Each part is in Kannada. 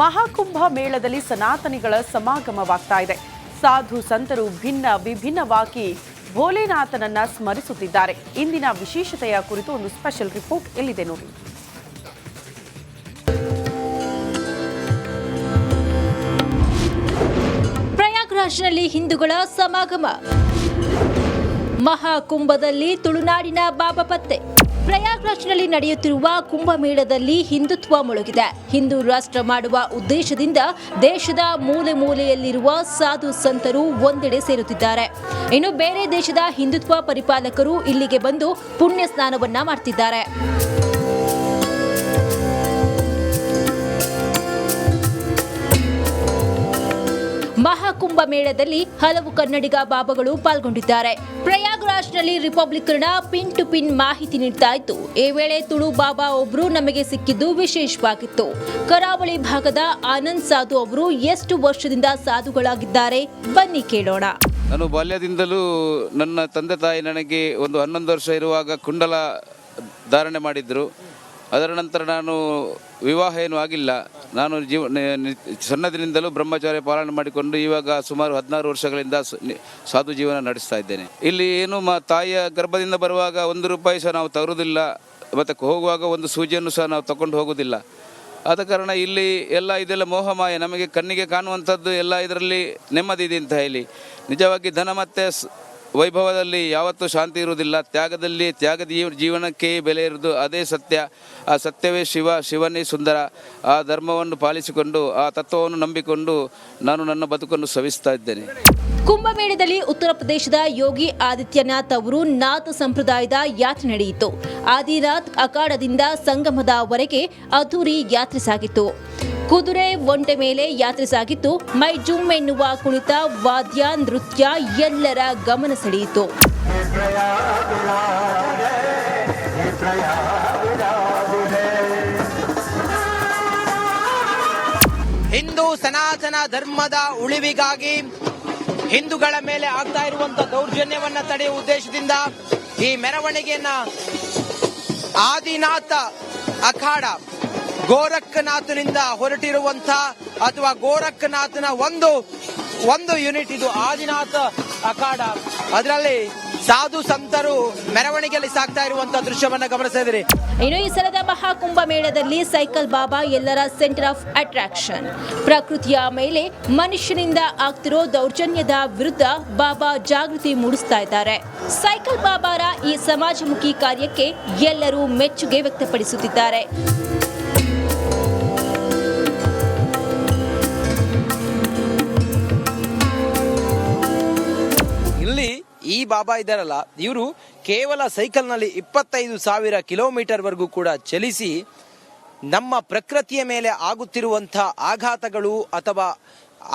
ಮಹಾಕುಂಭ ಮೇಳದಲ್ಲಿ ಸನಾತನಿಗಳ ಸಮಾಗಮವಾಗ್ತಾ ಇದೆ. ಸಾಧು ಸಂತರು ವಿಭಿನ್ನವಾಗಿ ಭೋಲೆನಾಥನನ್ನ ಸ್ಮರಿಸುತ್ತಿದ್ದಾರೆ. ಇಂದಿನ ವಿಶೇಷತೆಯ ಕುರಿತು ಒಂದು ಸ್ಪೆಷಲ್ ರಿಪೋರ್ಟ್ ಎಲ್ಲಿದೆ ನೋಡಿ. ಪ್ರಯಾಗ್ರಾಜ್ನಲ್ಲಿ ಹಿಂದೂಗಳ ಸಮಾಗಮ. ಮಹಾಕುಂಭದಲ್ಲಿ ತುಳುನಾಡಿನ ಬಾಬಾ ಪತ್ತೆ. ಪ್ರಯಾಗ್ರಾಜ್ನಲ್ಲಿ ನಡೆಯುತ್ತಿರುವ ಕುಂಭಮೇಳದಲ್ಲಿ ಹಿಂದುತ್ವ ಮುಳುಗಿದೆ. ಹಿಂದೂ ರಾಷ್ಟ್ರ ಮಾಡುವ ಉದ್ದೇಶದಿಂದ ದೇಶದ ಮೂಲೆ ಮೂಲೆಯಲ್ಲಿರುವ ಸಾಧು ಸಂತರು ಒಂದೆಡೆ ಸೇರುತ್ತಿದ್ದಾರೆ. ಇನ್ನು ಬೇರೆ ದೇಶದ ಹಿಂದುತ್ವ ಪರಿಪಾಲಕರು ಇಲ್ಲಿಗೆ ಬಂದು ಪುಣ್ಯ ಸ್ನಾನವನ್ನ ಮಾಡ್ತಿದ್ದಾರೆ. ಮಹಾಕುಂಭ ಮೇಳದಲ್ಲಿ ಹಲವು ಕನ್ನಡಿಗ ಬಾಬಾಗಳು ಪಾಲ್ಗೊಂಡಿದ್ದಾರೆ. ಪ್ರಯಾಗ್ರಾಜ್ನಲ್ಲಿ ರಿಪಬ್ಲಿಕನ್ ಪಿನ್ ಟು ಪಿನ್ ಮಾಹಿತಿ ನೀಡ್ತಾ ಇತ್ತು. ಈ ವೇಳೆ ತುಳು ಬಾಬಾ ಒಬ್ರು ನಮಗೆ ಸಿಕ್ಕಿದ್ದು ವಿಶೇಷವಾಗಿತ್ತು. ಕರಾವಳಿ ಭಾಗದ ಆನಂದ್ ಸಾಧು ಅವರು ಎಷ್ಟು ವರ್ಷದಿಂದ ಸಾಧುಗಳಾಗಿದ್ದಾರೆ ಬನ್ನಿ ಕೇಳೋಣ. ನಾನು ಬಾಲ್ಯದಿಂದಲೂ ನನ್ನ ತಂದೆ ತಾಯಿ ನನಗೆ ಒಂದು 11 ವರ್ಷ ಇರುವಾಗ ಕುಂಡಲ ಧಾರಣೆ ಮಾಡಿದ್ರು. ಅದರ ನಂತರ ನಾನು ವಿವಾಹ ಏನೂ ಆಗಿಲ್ಲ. ನಾನು ಸಣ್ಣದಿನಿಂದಲೂ ಬ್ರಹ್ಮಚಾರ್ಯ ಪಾಲನೆ ಮಾಡಿಕೊಂಡು ಇವಾಗ ಸುಮಾರು 16 ವರ್ಷಗಳಿಂದ ಸಾಧು ಜೀವನ ನಡೆಸ್ತಾ ಇದ್ದೇನೆ. ಇಲ್ಲಿ ಏನು ತಾಯಿಯ ಗರ್ಭದಿಂದ ಬರುವಾಗ 1 ರೂಪಾಯಿ ಸಹ ನಾವು ತರುವುದಿಲ್ಲ, ಮತ್ತು ಹೋಗುವಾಗ ಒಂದು ಸೂಜಿಯನ್ನು ಸಹ ನಾವು ತಗೊಂಡು ಹೋಗುವುದಿಲ್ಲ. ಆದ ಕಾರಣ ಇಲ್ಲಿ ಇದೆಲ್ಲ ಮೋಹಮಾಯ. ನಮಗೆ ಕಣ್ಣಿಗೆ ಕಾಣುವಂಥದ್ದು ಎಲ್ಲ ಇದರಲ್ಲಿ ನೆಮ್ಮದಿ ಇದೆ ಅಂತ ಹೇಳಿ. ನಿಜವಾಗಿ ಧನ ಮತ್ತು ವೈಭವದಲ್ಲಿ ಯಾವತ್ತೂ ಶಾಂತಿ ಇರುವುದಿಲ್ಲ. ತ್ಯಾಗದ ಜೀವನಕ್ಕೆ ಬೆಲೆ ಇರುವುದು. ಅದೇ ಸತ್ಯ. ಆ ಸತ್ಯವೇ ಶಿವನೇ ಸುಂದರ. ಆ ಧರ್ಮವನ್ನು ಪಾಲಿಸಿಕೊಂಡು ಆ ತತ್ವವನ್ನು ನಂಬಿಕೊಂಡು ನಾನು ನನ್ನ ಬದುಕನ್ನು ಸವಿಸ್ತಾ ಇದ್ದೇನೆ. ಕುಂಭಮೇಳದಲ್ಲಿ ಉತ್ತರ ಪ್ರದೇಶದ ಯೋಗಿ ಆದಿತ್ಯನಾಥ್ ಅವರು ನಾಥ ಸಂಪ್ರದಾಯದ ಯಾತ್ರೆ ನಡೆಯಿತು. ಆದಿನಾಥ್ ಅಖಾಡದಿಂದ ಸಂಗಮದವರೆಗೆ ಅದ್ದೂರಿ ಯಾತ್ರೆ ಸಾಗಿತ್ತು. ಕುದುರೆ ಒಂಟೆ ಮೇಲೆ ಯಾತ್ರೆ ಸಾಗಿತ್ತು. ಮೈಜುಮ್ ಎನ್ನುವ ಕುಣಿತ, ವಾದ್ಯ, ನೃತ್ಯ ಎಲ್ಲರ ಗಮನ ಸೆಳೆಯಿತು. ಹಿಂದೂ ಸನಾತನ ಧರ್ಮದ ಉಳಿವಿಗಾಗಿ ಹಿಂದೂಗಳ ಮೇಲೆ ಆಗ್ತಾ ಇರುವಂತಹ ದೌರ್ಜನ್ಯವನ್ನ ತಡೆಯುವ ಉದ್ದೇಶದಿಂದ ಈ ಮೆರವಣಿಗೆಯನ್ನ ಆದಿನಾಥ ಅಖಾಡ ಗೋರಖನಾಥನಿಂದ ಹೊರಟಿರುವಂತಹ ಅಥವಾ ಗೋರಖನಾಥನ ಒಂದು ಯೂನಿಟ್ ಇದು ಆದಿನಾಥ ಅಖಾಡ. ಅದರಲ್ಲಿ ಸಾಧು ಸಂತರು ಮೆರವಣಿಗೆಯಲ್ಲಿ ಸಾಗ್ತಾ ಇರುವಂತಹ ದೃಶ್ಯವನ್ನ ಗಮನಿಸಿದ್ರಿ. ಇನ್ನು ಈ ಸಲದ ಮಹಾಕುಂಭ ಮೇಳದಲ್ಲಿ ಸೈಕಲ್ ಬಾಬಾ ಎಲ್ಲರ ಸೆಂಟರ್ ಆಫ್ ಅಟ್ರಾಕ್ಷನ್. ಪ್ರಕೃತಿಯ ಮೇಲೆ ಮನುಷ್ಯನಿಂದ ಆಗ್ತಿರೋ ದೌರ್ಜನ್ಯದ ವಿರುದ್ಧ ಬಾಬಾ ಜಾಗೃತಿ ಮೂಡಿಸ್ತಾ ಇದ್ದಾರೆ. ಸೈಕಲ್ ಬಾಬಾರ ಈ ಸಮಾಜಮುಖಿ ಕಾರ್ಯಕ್ಕೆ ಎಲ್ಲರೂ ಮೆಚ್ಚುಗೆ ವ್ಯಕ್ತಪಡಿಸುತ್ತಿದ್ದಾರೆ. ಈ ಬಾಬಾ ಇದ್ದಾರಲ್ಲ, ಇವರು ಕೇವಲ ಸೈಕಲ್ನಲ್ಲಿ 25,000 ಕಿಲೋಮೀಟರ್ ವರೆಗೂ ಕೂಡ ಚಲಿಸಿ ನಮ್ಮ ಪ್ರಕೃತಿಯ ಮೇಲೆ ಆಗುತ್ತಿರುವಂತಹ ಆಘಾತಗಳು ಅಥವಾ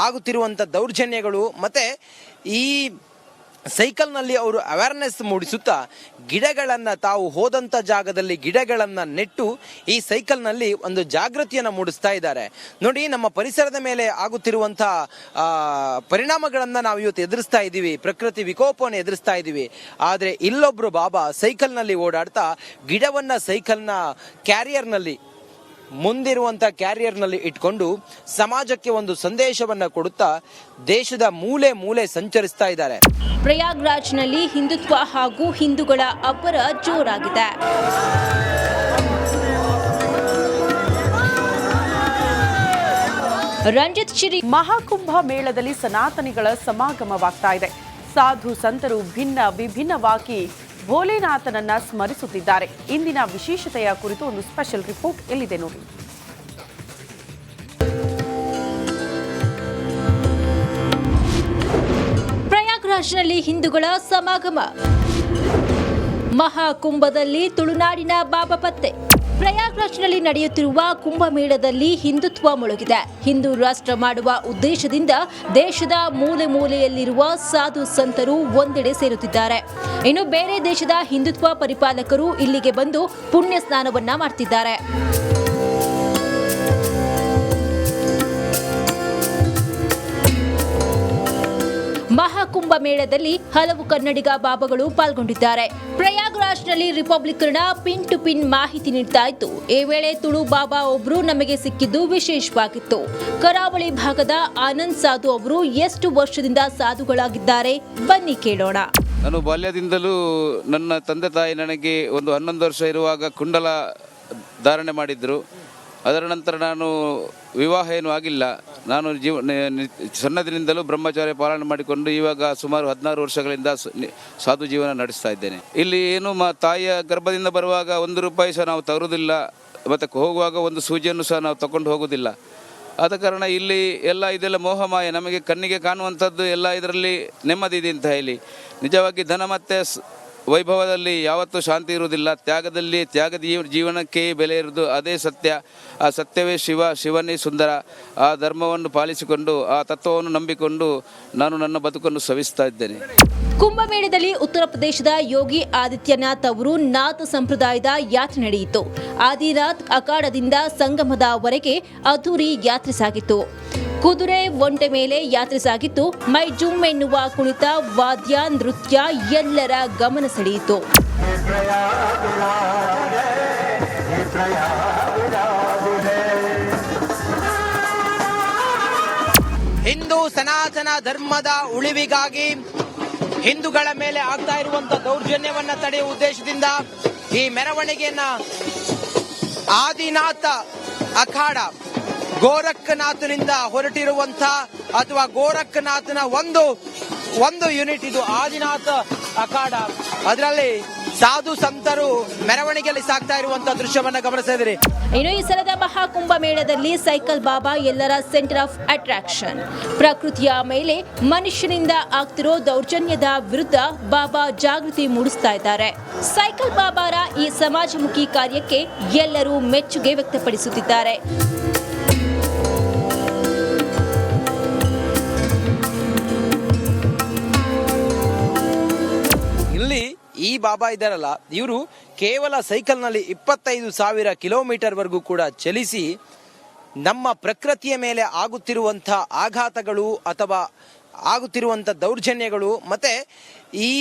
ಆಗುತ್ತಿರುವಂತಹ ದೌರ್ಜನ್ಯಗಳು ಮತ್ತೆ ಈ ಸೈಕಲ್ನಲ್ಲಿ ಅವರು ಅವೇರ್ನೆಸ್ ಮೂಡಿಸುತ್ತಾ ಗಿಡಗಳನ್ನು ತಾವು ಹೋದಂಥ ಜಾಗದಲ್ಲಿ ಗಿಡಗಳನ್ನು ನೆಟ್ಟು ಈ ಸೈಕಲ್ನಲ್ಲಿ ಒಂದು ಜಾಗೃತಿಯನ್ನು ಮೂಡಿಸ್ತಾ ಇದ್ದಾರೆ. ನೋಡಿ, ನಮ್ಮ ಪರಿಸರದ ಮೇಲೆ ಆಗುತ್ತಿರುವಂತಹ ಪರಿಣಾಮಗಳನ್ನು ನಾವು ಇವತ್ತು ಎದುರಿಸ್ತಾ ಇದ್ದೀವಿ, ಪ್ರಕೃತಿ ವಿಕೋಪವನ್ನು ಎದುರಿಸ್ತಾ ಇದ್ದೀವಿ. ಆದರೆ ಇಲ್ಲೊಬ್ರು ಬಾಬಾ ಸೈಕಲ್ನಲ್ಲಿ ಓಡಾಡ್ತಾ ಗಿಡವನ್ನು ಸೈಕಲ್ನ ಕ್ಯಾರಿಯರ್ನಲ್ಲಿ ಮುಂದಿರುವಂಥ ಕ್ಯಾರಿಯರ್ನಲ್ಲಿ ಇಟ್ಕೊಂಡು ಸಮಾಜಕ್ಕೆ ಒಂದು ಸಂದೇಶವನ್ನ ಕೊಡುತ್ತಾ ದೇಶದ ಮೂಲೆ ಮೂಲೆ ಸಂಚರಿಸ್ತಾ ಇದ್ದಾರೆ. ಪ್ರಯಾಗ್ರಾಜ್ನಲ್ಲಿ ಹಿಂದುತ್ವ ಹಾಗೂ ಹಿಂದೂಗಳ ಅಬ್ಬರ ಜೋರಾಗಿದೆ. ರಂಜಿತ್ ಶಿರಿ. ಮಹಾಕುಂಭ ಮೇಳದಲ್ಲಿ ಸನಾತನಿಗಳ ಸಮಾಗಮವಾಗ್ತಾ ಇದೆ. ಸಾಧು ಸಂತರು ವಿಭಿನ್ನವಾಗಿ ಭೋಲೆನಾಥನನ್ನ ಸ್ಮರಿಸುತ್ತಿದ್ದಾರೆ. ಇಂದಿನ ವಿಶೇಷತೆಯ ಕುರಿತು ಒಂದು ಸ್ಪೆಷಲ್ ರಿಪೋರ್ಟ್ ಎಲ್ಲಿದೆ ನೋಡಿ. ಪ್ರಯಾಗ್ರಾಜ್ನಲ್ಲಿ ಹಿಂದೂಗಳ ಸಮಾಗಮ. ಮಹಾಕುಂಭದಲ್ಲಿ ತುಳುನಾಡಿನ ಬಾಬಾ ಪತ್ತೆ. ಪ್ರಯಾಗ್ರಾಜ್ನಲ್ಲಿ ನಡೆಯುತ್ತಿರುವ ಕುಂಭಮೇಳದಲ್ಲಿ ಹಿಂದುತ್ವ ಮುಳುಗಿದೆ. ಹಿಂದೂ ರಾಷ್ಟ್ರ ಮಾಡುವ ಉದ್ದೇಶದಿಂದ ದೇಶದ ಮೂಲೆ ಮೂಲೆಯಲ್ಲಿರುವ ಸಾಧು ಸಂತರು ಒಂದೆಡೆ ಸೇರುತ್ತಿದ್ದಾರೆ. ಇನ್ನು ಬೇರೆ ದೇಶದ ಹಿಂದುತ್ವ ಪರಿಪಾಲಕರು ಇಲ್ಲಿಗೆ ಬಂದು ಪುಣ್ಯ ಸ್ನಾನವನ್ನ ಮಾಡ್ತಿದ್ದಾರೆ. ಮಹಾಕುಂಭ ಮೇಳದಲ್ಲಿ ಹಲವು ಕನ್ನಡಿಗ ಬಾಬಾಗಳು ಪಾಲ್ಗೊಂಡಿದ್ದಾರೆ. ಪ್ರಯಾಗ್ರಾಜ್ ಪ್ರಯಾಗ್ರಾಜ್ನಲ್ಲಿ Republic Kannada pin to pin ಮಾಹಿತಿ ನೀಡ್ತಾ ಇತ್ತು. ಈ ವೇಳೆ ತುಳು ಬಾಬಾ ಒಬ್ರು ನಮಗೆ ಸಿಕ್ಕಿದ್ದು ವಿಶೇಷವಾಗಿತ್ತು. ಕರಾವಳಿ ಭಾಗದ ಆನಂದ್ ಸಾಧು ಅವರು ಎಷ್ಟು ವರ್ಷದಿಂದ ಸಾಧುಗಳಾಗಿದ್ದಾರೆ ಬನ್ನಿ ಕೇಳೋಣ. ನಾನು ಬಾಲ್ಯದಿಂದಲೂ ನನ್ನ ತಂದೆ ತಾಯಿ ನನಗೆ ಒಂದು 11 ವರ್ಷ ಇರುವಾಗ ಕುಂಡಲ ಧಾರಣೆ ಮಾಡಿದ್ದರು. ಅದರ ನಂತರ ನಾನು ವಿವಾಹ ಏನೂ ಆಗಿಲ್ಲ. ನಾನು ಸಣ್ಣದಿನಿಂದಲೂ ಬ್ರಹ್ಮಚಾರ್ಯ ಪಾಲನೆ ಮಾಡಿಕೊಂಡು ಇವಾಗ ಸುಮಾರು 16 ವರ್ಷಗಳಿಂದ ಸಾಧು ಜೀವನ ನಡೆಸ್ತಾ ಇದ್ದೇನೆ. ಇಲ್ಲಿ ಏನು ತಾಯಿಯ ಗರ್ಭದಿಂದ ಬರುವಾಗ 1 ರೂಪಾಯಿ ಸಹ ನಾವು ತರುವುದಿಲ್ಲ, ಮತ್ತು ಹೋಗುವಾಗ ಒಂದು ಸೂಜಿಯನ್ನು ಸಹ ನಾವು ತಗೊಂಡು ಹೋಗುವುದಿಲ್ಲ. ಆದ ಕಾರಣ ಇಲ್ಲಿ ಎಲ್ಲ ಇದೆಲ್ಲ ಮೋಹಮಾಯ, ನಮಗೆ ಕಣ್ಣಿಗೆ ಕಾಣುವಂಥದ್ದು ಎಲ್ಲ ಇದರಲ್ಲಿ ನೆಮ್ಮದಿ ಇದೆ ಅಂತ ಹೇಳಿ. ನಿಜವಾಗಿ ಧನ ಮತ್ತು ವೈಭವದಲ್ಲಿ ಯಾವತ್ತೂ ಶಾಂತಿ ಇರುವುದಿಲ್ಲ. ತ್ಯಾಗದ ಜೀವನಕ್ಕೆ ಬೆಲೆ ಇರುವುದು, ಅದೇ ಸತ್ಯ. ಆ ಸತ್ಯವೇ ಶಿವನೇ ಸುಂದರ. ಆ ಧರ್ಮವನ್ನು ಪಾಲಿಸಿಕೊಂಡು ಆ ತತ್ವವನ್ನು ನಂಬಿಕೊಂಡು ನಾನು ನನ್ನ ಬದುಕನ್ನು ಸವಿಸ್ತಾ ಇದ್ದೇನೆ. ಕುಂಭಮೇಳದಲ್ಲಿ ಉತ್ತರ ಪ್ರದೇಶದ ಯೋಗಿ ಆದಿತ್ಯನಾಥ್ ಅವರು ನಾಥ್ ಸಂಪ್ರದಾಯದ ಯಾತ್ರೆ ನಡೆಯಿತು. ಆದಿನಾಥ್ ಅಖಾಡದಿಂದ ಸಂಗಮದವರೆಗೆ ಅದ್ದೂರಿ ಯಾತ್ರೆ ಸಾಗಿತ್ತು. ಕುದುರೆ ಒಂಟೆ ಮೇಲೆ ಯಾತ್ರೆ ಸಾಗಿತ್ತು. ಮೈಜುಮ್ ಎನ್ನುವ ಕುಣಿತ, ವಾದ್ಯ, ನೃತ್ಯ ಎಲ್ಲರ ಗಮನ ಸೆಳೆಯಿತು. ಹಿಂದೂ ಸನಾತನ ಧರ್ಮದ ಉಳಿವಿಗಾಗಿ ಹಿಂದೂಗಳ ಮೇಲೆ ಆಗ್ತಾ ಇರುವಂತಹ ದೌರ್ಜನ್ಯವನ್ನ ತಡೆಯುವ ಉದ್ದೇಶದಿಂದ ಈ ಮೆರವಣಿಗೆಯನ್ನ ಆದಿನಾಥ ಅಖಾಡ ಗೋರಖನಾಥನಿಂದ ಹೊರಟಿರುವಂತ ಅಥವಾ ಗೋರಖನಾಥನ ಒಂದು ಯೂನಿಟ್ ಇದು ಆದಿನಾಥ ಅಖಾಡ. ಅದರಲ್ಲಿ ಸಾಧು ಸಂತರು ಮೆರವಣಿಗೆಯಲ್ಲಿ ಸಾಗ್ತಾ ಇರುವಂತಹ ದೃಶ್ಯವನ್ನ ಗಮನಿಸಿದ್ರಿ. ಇನ್ನು ಈ ಸಲದ ಮಹಾಕುಂಭ ಮೇಳದಲ್ಲಿ ಸೈಕಲ್ ಬಾಬಾ ಎಲ್ಲರ ಸೆಂಟರ್ ಆಫ್ ಅಟ್ರಾಕ್ಷನ್. ಪ್ರಕೃತಿಯ ಮೇಲೆ ಮನುಷ್ಯನಿಂದ ಆಗ್ತಿರೋ ದೌರ್ಜನ್ಯದ ವಿರುದ್ಧ ಬಾಬಾ ಜಾಗೃತಿ ಮೂಡಿಸ್ತಾ ಇದ್ದಾರೆ. ಸೈಕಲ್ ಬಾಬಾರ ಈ ಸಮಾಜಮುಖಿ ಕಾರ್ಯಕ್ಕೆ ಎಲ್ಲರೂ ಮೆಚ್ಚುಗೆ ವ್ಯಕ್ತಪಡಿಸುತ್ತಿದ್ದಾರೆ. ಇಲ್ಲಿ ಈ ಬಾಬಾ ಇದ್ದಾರಲ್ಲ, ಇವರು ಕೇವಲ ಸೈಕಲ್ನಲ್ಲಿ 25,000 ಕಿಲೋಮೀಟರ್ ವರೆಗೂ ಕೂಡ ಚಲಿಸಿ ನಮ್ಮ ಪ್ರಕೃತಿಯ ಮೇಲೆ ಆಗುತ್ತಿರುವಂಥ ಆಘಾತಗಳು ಅಥವಾ ಆಗುತ್ತಿರುವಂಥ ದೌರ್ಜನ್ಯಗಳು ಮತ್ತೆ ಈ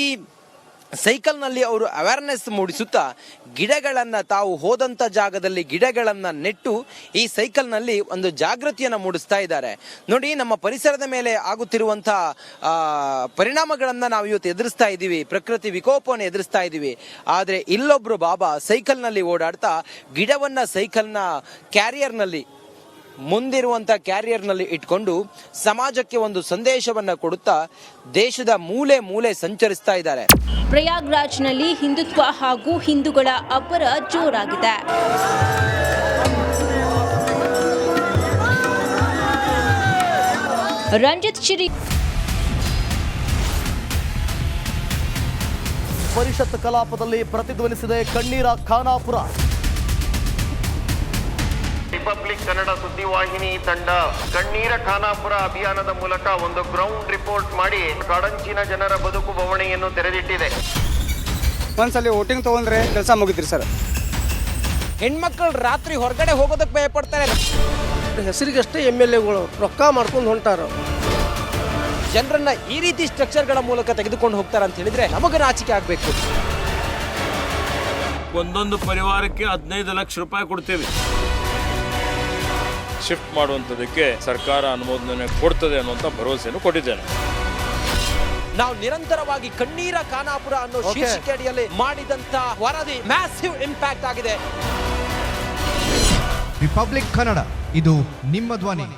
ಸೈಕಲ್ನಲ್ಲಿ ಅವರು ಅವೇರ್ನೆಸ್ ಮೂಡಿಸುತ್ತಾ ಗಿಡಗಳನ್ನು ತಾವು ಹೋದಂಥ ಜಾಗದಲ್ಲಿ ಗಿಡಗಳನ್ನು ನೆಟ್ಟು ಈ ಸೈಕಲ್ನಲ್ಲಿ ಒಂದು ಜಾಗೃತಿಯನ್ನು ಮೂಡಿಸ್ತಾ ಇದ್ದಾರೆ. ನೋಡಿ, ನಮ್ಮ ಪರಿಸರದ ಮೇಲೆ ಆಗುತ್ತಿರುವಂಥ ಪರಿಣಾಮಗಳನ್ನು ನಾವು ಇವತ್ತು ಎದುರಿಸ್ತಾ ಇದ್ದೀವಿ, ಪ್ರಕೃತಿ ವಿಕೋಪವನ್ನು ಎದುರಿಸ್ತಾ ಇದ್ದೀವಿ. ಆದರೆ ಇಲ್ಲೊಬ್ರು ಬಾಬಾ ಸೈಕಲ್ನಲ್ಲಿ ಓಡಾಡ್ತಾ ಗಿಡವನ್ನು ಸೈಕಲ್ನ ಕ್ಯಾರಿಯರ್ನಲ್ಲಿ ಮುಂದಿರುವಂಥ ಕ್ಯಾರಿಯರ್ನಲ್ಲಿ ಇಟ್ಕೊಂಡು ಸಮಾಜಕ್ಕೆ ಒಂದು ಸಂದೇಶವನ್ನು ಕೊಡುತ್ತಾ ದೇಶದ ಮೂಲೆ ಮೂಲೆ ಸಂಚರಿಸ್ತಾ ಇದ್ದಾರೆ. ಪ್ರಯಾಗ್ರಾಜ್ನಲ್ಲಿ ಹಿಂದುತ್ವ ಹಾಗೂ ಹಿಂದೂಗಳ ಅಬ್ಬರ ಜೋರಾಗಿದೆ. ರಂಜಿತ್ ಶಿರಿ. ಪರಿಷತ್ ಕಲಾಪದಲ್ಲಿ ಪ್ರತಿಧ್ವನಿಸಿದೆ ಕಣ್ಣೀರ ಖಾನಾಪುರ. ರಿಪಬ್ಲಿಕ್ ಕನ್ನಡ ಸುದ್ದಿವಾಹಿನಿ ತಂಡ ಕಣ್ಣೀರ ಖಾನಾಪುರ ಅಭಿಯಾನದ ಮೂಲಕ ಒಂದು ಗ್ರೌಂಡ್ ರಿಪೋರ್ಟ್ ಮಾಡಿ ಕಾಡಂಚಿನ ಜನರ ಬದುಕು ಬವಣೆಯನ್ನು ತೆರೆದಿಟ್ಟಿದೆ. ಒಂದ್ಸಲಿ ವೋಟಿಂಗ್ ತಗೊಂಡ್ರೆ ಕೆಲಸ ಮುಗಿದ್ರಿ ಸರ್. ಹೆಣ್ಮಕ್ಳು ರಾತ್ರಿ ಹೊರಗಡೆ ಹೋಗೋದಕ್ಕೆ ಭಯ ಪಡ್ತಾರೆ. ಹೆಸರಿಗಷ್ಟೇ MLAಗಳು ರೊಕ್ಕ ಮಾಡ್ಕೊಂಡು ಹೊಂಟಾರ. ಜನರನ್ನ ಈ ರೀತಿ ಸ್ಟ್ರಕ್ಚರ್ಗಳ ಮೂಲಕ ತೆಗೆದುಕೊಂಡು ಹೋಗ್ತಾರೆ ಅಂತ ಹೇಳಿದ್ರೆ ನಮಗೆ ನಾಚಿಕೆ ಆಗಬೇಕು. ಒಂದೊಂದು ಪರಿವಾರಕ್ಕೆ 15 ಲಕ್ಷ ರೂಪಾಯಿ ಕೊಡ್ತೇವೆ. ಶಿಫ್ಟ್ ಮಾಡುವಂಥದ್ದಕ್ಕೆ ಸರ್ಕಾರ ಅನುಮೋದನೆ ಕೊಡ್ತದೆ ಅನ್ನುವಂಥ ಭರವಸೆಯನ್ನು ಕೊಟ್ಟಿದ್ದೇನೆ. ನಾವು ನಿರಂತರವಾಗಿ ಕಣ್ಣೀರ ಖಾನಾಪುರ ಅನ್ನೋ ಶೀರ್ಷಿಕೆ ಅಡಿಯಲ್ಲಿ ಮಾಡಿದಂತ ವರದಿ ಮ್ಯಾಸಿವ್ ಇಂಪ್ಯಾಕ್ಟ್ ಆಗಿದೆ. ರಿಪಬ್ಲಿಕ್ ಕನ್ನಡ, ಇದು ನಿಮ್ಮ ಧ್ವನಿ.